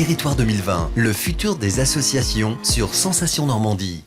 Territoire 2020, le futur des associations sur Sensation Normandie.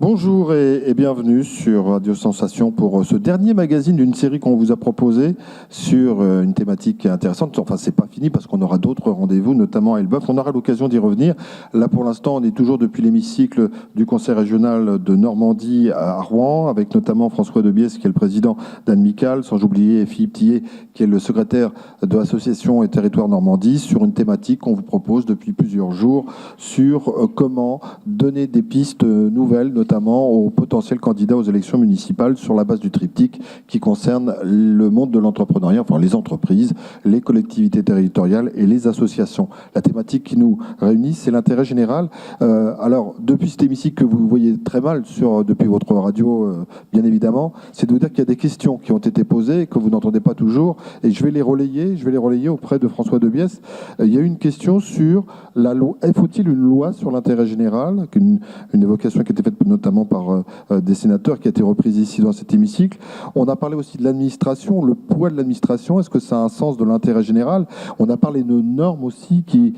Bonjour et bienvenue sur Radio Sensation pour ce dernier magazine d'une série qu'on vous a proposée sur une thématique intéressante. Enfin, c'est pas fini parce qu'on aura d'autres rendez-vous, notamment à Elbeuf. On aura l'occasion d'y revenir. Là, pour l'instant, on est toujours depuis l'hémicycle du Conseil régional de Normandie à Rouen, avec notamment François Debiès, qui est le président d'Amical, sans oublier Philippe Tillet, qui est le secrétaire de l'association et Territoire Normandie, sur une thématique qu'on vous propose depuis plusieurs jours sur comment donner des pistes nouvelles, notamment aux potentiels candidats aux élections municipales sur la base du triptyque qui concerne le monde de l'entrepreneuriat, enfin les entreprises, les collectivités territoriales et les associations. La thématique qui nous réunit, c'est l'intérêt général. Alors, depuis cet hémicycle que vous voyez très mal depuis votre radio, bien évidemment, c'est de vous dire qu'il y a des questions qui ont été posées et que vous n'entendez pas toujours, et je vais les relayer auprès de François Debiès. Il y a eu une question sur la loi. Faut-il une loi sur l'intérêt général, une évocation qui a été faite notamment par des sénateurs, qui a été reprise ici dans cet hémicycle. On a parlé aussi de l'administration, le poids de l'administration. Est-ce que ça a un sens de l'intérêt général? On a parlé de normes aussi qui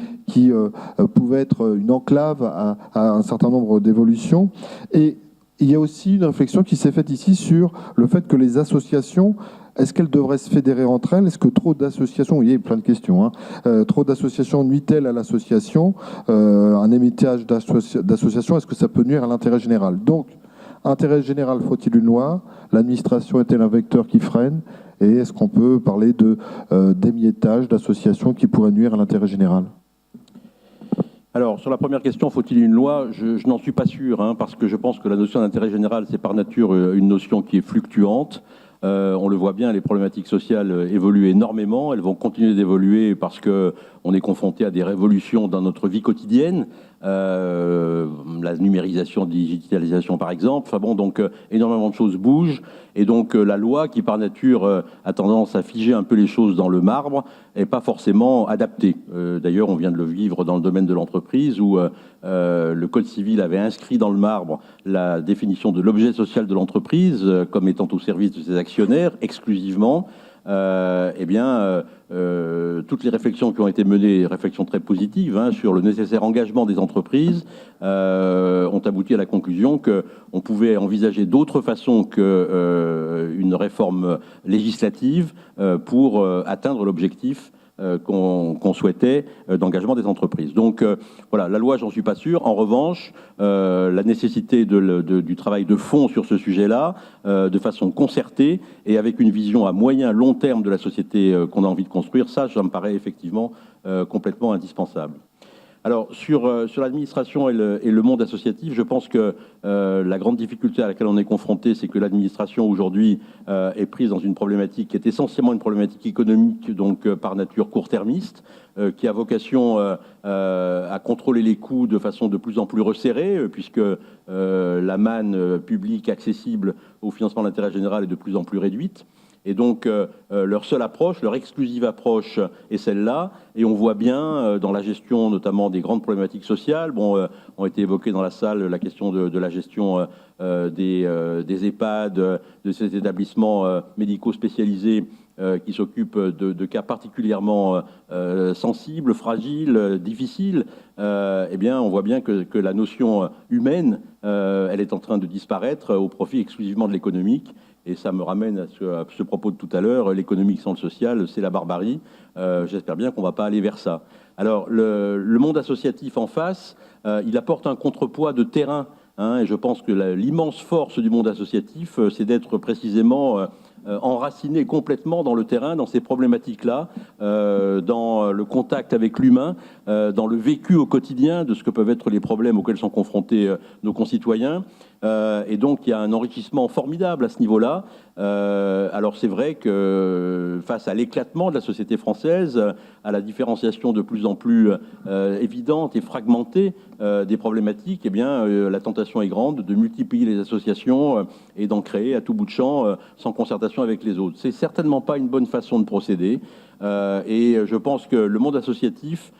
pouvaient être une enclave à un certain nombre d'évolutions. Et il y a aussi une réflexion qui s'est faite ici sur le fait que les associations, est-ce qu'elles devraient se fédérer entre elles? Est-ce que trop d'associations, il y a plein de questions, trop d'associations nuit-elles à l'association? Un émitage d'associations, est-ce que ça peut nuire à l'intérêt général? Donc, intérêt général, faut-il une loi? L'administration est-elle un vecteur qui freine? Et est-ce qu'on peut parler d'émiettage d'associations qui pourraient nuire à l'intérêt général? Alors, sur la première question, faut-il une loi? Je n'en suis pas sûr, parce que je pense que la notion d'intérêt général, c'est par nature une notion qui est fluctuante. On le voit bien, les problématiques sociales évoluent énormément. Elles vont continuer d'évoluer parce qu'on est confronté à des révolutions dans notre vie quotidienne. La numérisation, digitalisation par exemple. Enfin bon, donc énormément de choses bougent. Et donc la loi, qui par nature a tendance à figer un peu les choses dans le marbre, n'est pas forcément adaptée. D'ailleurs, on vient de le vivre dans le domaine de l'entreprise où le Code civil avait inscrit dans le marbre la définition de l'objet social de l'entreprise comme étant au service de ses actionnaires exclusivement. Toutes les réflexions qui ont été menées, réflexions très positives sur le nécessaire engagement des entreprises, ont abouti à la conclusion qu'on pouvait envisager d'autres façons qu'une réforme législative pour atteindre l'objectif qu'on souhaitait d'engagement des entreprises. Donc voilà, la loi, j'en suis pas sûr. En revanche, la nécessité du travail de fond sur ce sujet-là, de façon concertée et avec une vision à moyen, long terme de la société qu'on a envie de construire, ça me paraît effectivement complètement indispensable. Alors, sur l'administration et le monde associatif, je pense que la grande difficulté à laquelle on est confronté, c'est que l'administration aujourd'hui est prise dans une problématique qui est essentiellement une problématique économique, donc par nature court-termiste, qui a vocation à contrôler les coûts de façon de plus en plus resserrée, puisque la manne publique accessible au financement de l'intérêt général est de plus en plus réduite. Et donc, leur seule approche, leur exclusive approche est celle-là. Et on voit bien dans la gestion, notamment des grandes problématiques sociales, ont été évoquées dans la salle la question de la gestion des EHPAD, de ces établissements médicaux spécialisés qui s'occupent de cas particulièrement sensibles, fragiles, difficiles. On voit bien que la notion humaine, elle est en train de disparaître au profit exclusivement de l'économique. Et ça me ramène à ce propos de tout à l'heure, l'économique sans le social, c'est la barbarie. J'espère bien qu'on ne va pas aller vers ça. Alors, le monde associatif en face, il apporte un contrepoids de terrain. Et je pense que l'immense force du monde associatif, c'est d'être précisément enraciné complètement dans le terrain, dans ces problématiques-là, dans le contact avec l'humain, dans le vécu au quotidien de ce que peuvent être les problèmes auxquels sont confrontés nos concitoyens. Et donc, il y a un enrichissement formidable à ce niveau-là. Alors, c'est vrai que face à l'éclatement de la société française, à la différenciation de plus en plus évidente et fragmentée des problématiques, la tentation est grande de multiplier les associations et d'en créer à tout bout de champ sans concertation avec les autres. C'est certainement pas une bonne façon de procéder. Et je pense que le monde associatif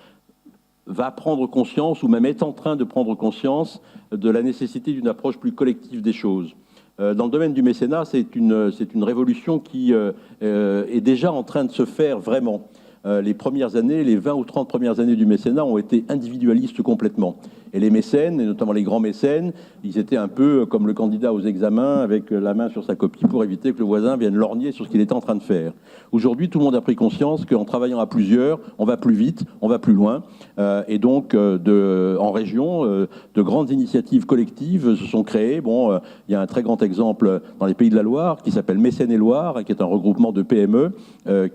va prendre conscience, ou même est en train de prendre conscience, de la nécessité d'une approche plus collective des choses. Dans le domaine du mécénat, c'est une révolution qui est déjà en train de se faire vraiment. les premières années, les 20 ou 30 premières années du mécénat ont été individualistes complètement. Et les mécènes, et notamment les grands mécènes, ils étaient un peu comme le candidat aux examens avec la main sur sa copie pour éviter que le voisin vienne lorgner sur ce qu'il était en train de faire. Aujourd'hui, tout le monde a pris conscience qu'en travaillant à plusieurs, on va plus vite, on va plus loin. Et donc, en région, de grandes initiatives collectives se sont créées. Bon, il y a un très grand exemple dans les Pays de la Loire qui s'appelle Mécènes et Loire, qui est un regroupement de PME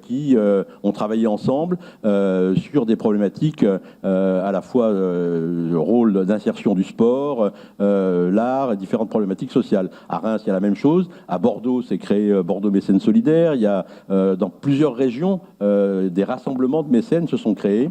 qui ont travaillé ensemble sur des problématiques à la fois le rôle d'insertion du sport, l'art et différentes problématiques sociales. À Reims, il y a la même chose. À Bordeaux, c'est créé Bordeaux Mécènes Solidaires. Il y a dans plusieurs régions des rassemblements de mécènes se sont créés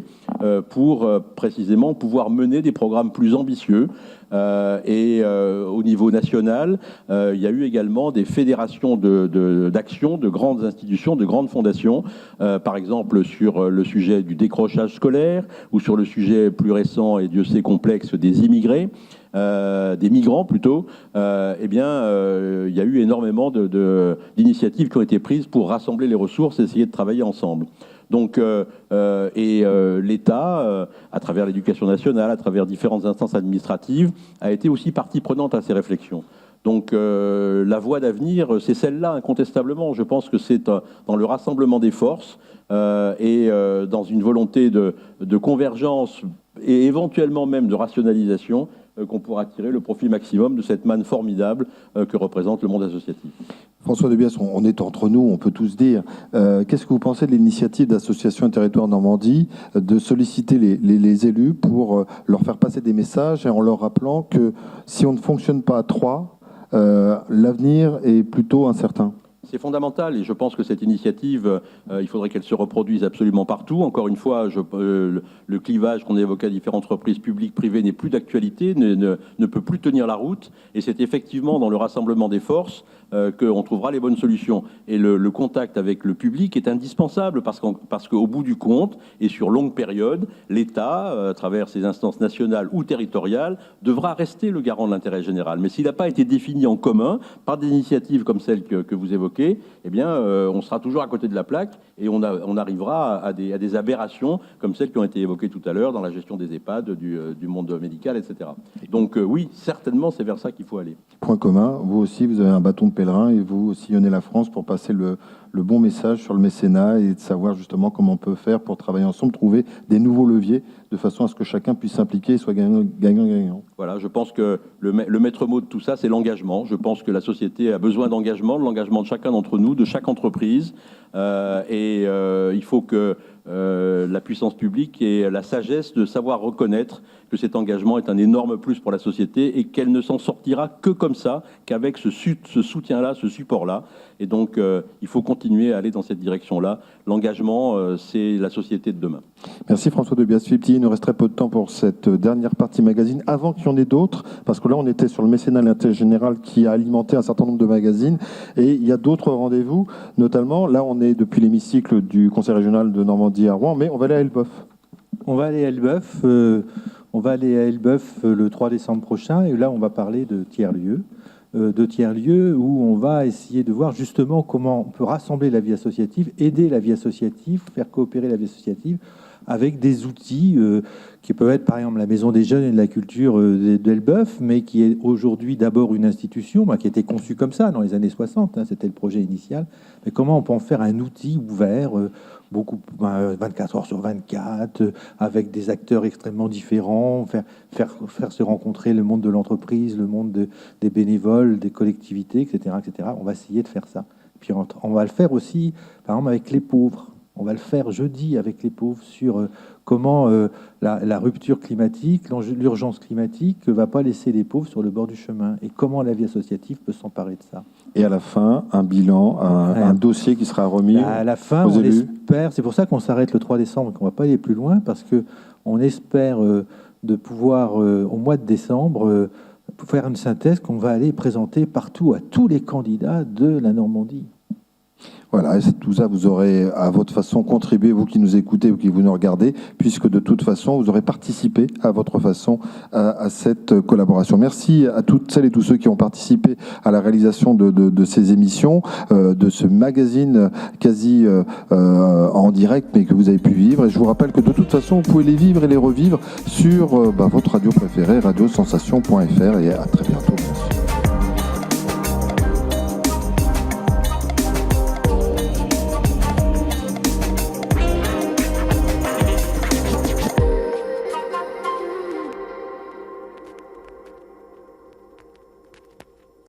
pour précisément pouvoir mener des programmes plus ambitieux. Au niveau national, il y a eu également des fédérations d'action, de grandes institutions, de grandes fondations, par exemple sur le sujet du décrochage scolaire ou sur le sujet plus récent et Dieu sait complexe des immigrés. Des migrants plutôt, il y a eu énormément d'initiatives qui ont été prises pour rassembler les ressources et essayer de travailler ensemble. Donc, l'État, à travers l'éducation nationale, à travers différentes instances administratives, a été aussi partie prenante à ces réflexions. Donc, la voie d'avenir, c'est celle-là, incontestablement. Je pense que c'est dans le rassemblement des forces dans une volonté de convergence et éventuellement même de rationalisation qu'on pourra tirer le profit maximum de cette manne formidable que représente le monde associatif. François Debias, on est entre nous, on peut tous dire. Qu'est-ce que vous pensez de l'initiative d'Association Territoire Normandie de solliciter les élus pour leur faire passer des messages et en leur rappelant que si on ne fonctionne pas à trois, l'avenir est plutôt incertain? C'est fondamental et je pense que cette initiative, il faudrait qu'elle se reproduise absolument partout. Encore une fois, le clivage qu'on évoquait à différentes entreprises publiques, privées n'est plus d'actualité, ne peut plus tenir la route. Et c'est effectivement dans le rassemblement des forces qu'on trouvera les bonnes solutions. Et le contact avec le public est indispensable parce qu'au bout du compte et sur longue période, l'État, à travers ses instances nationales ou territoriales, devra rester le garant de l'intérêt général. Mais s'il n'a pas été défini en commun par des initiatives comme celle que vous évoquez, eh bien, on sera toujours à côté de la plaque et on arrivera à des aberrations comme celles qui ont été évoquées tout à l'heure dans la gestion des EHPAD, du monde médical, etc. Donc oui, certainement, c'est vers ça qu'il faut aller. Point commun, vous aussi, vous avez un bâton de pèlerin et vous sillonnez la France pour passer le bon message sur le mécénat et de savoir justement comment on peut faire pour travailler ensemble, trouver des nouveaux leviers de façon à ce que chacun puisse s'impliquer et soit gagnant-gagnant. Voilà, je pense que le maître mot de tout ça, c'est l'engagement. Je pense que la société a besoin d'engagement, de l'engagement de chacun d'entre nous, de chaque entreprise. Il faut que la puissance publique ait la sagesse de savoir reconnaître que cet engagement est un énorme plus pour la société et qu'elle ne s'en sortira que comme ça, qu'avec ce soutien-là, ce support-là. Et donc, il faut continuer à aller dans cette direction-là. L'engagement, c'est la société de demain. Merci François Debias-Philippi. Il nous reste très peu de temps pour cette dernière partie magazine. Avant qu'il y en ait d'autres, parce que là, on était sur le mécénat de l'intérêt général qui a alimenté un certain nombre de magazines. Et il y a d'autres rendez-vous, notamment, là, on est depuis l'hémicycle du Conseil régional de Normandie à Rouen, mais on va aller à Elbeuf. On va aller à Elbeuf. Le 3 décembre prochain. Et là, on va parler de tiers-lieux. Où on va essayer de voir justement comment on peut rassembler la vie associative, aider la vie associative, faire coopérer la vie associative avec des outils qui peuvent être par exemple la Maison des Jeunes et de la Culture d'Elbeuf, mais qui est aujourd'hui d'abord une institution qui a été conçue comme ça dans les années 60, c'était le projet initial, mais comment on peut en faire un outil ouvert, 24 heures sur 24, avec des acteurs extrêmement différents, faire se rencontrer le monde de l'entreprise, le monde des bénévoles, des collectivités, etc., etc. On va essayer de faire ça. Puis on va le faire aussi, par exemple, avec les pauvres. On va le faire jeudi avec les pauvres sur comment la rupture climatique, l'urgence climatique ne va pas laisser les pauvres sur le bord du chemin et comment la vie associative peut s'emparer de ça. Et à la fin, un bilan, un dossier qui sera remis à la fin, on espère, c'est pour ça qu'on s'arrête le 3 décembre et qu'on ne va pas aller plus loin, parce qu'on espère de pouvoir, au mois de décembre, faire une synthèse qu'on va aller présenter partout à tous les candidats de la Normandie. Voilà, et tout ça, vous aurez à votre façon contribué, vous qui nous écoutez ou qui vous nous regardez, puisque de toute façon, vous aurez participé à votre façon à cette collaboration. Merci à toutes celles et tous ceux qui ont participé à la réalisation de ces émissions, de ce magazine quasi en direct, mais que vous avez pu vivre. Et je vous rappelle que de toute façon, vous pouvez les vivre et les revivre sur votre radio préférée, radiosensation.fr. Et à très bientôt, bien sûr.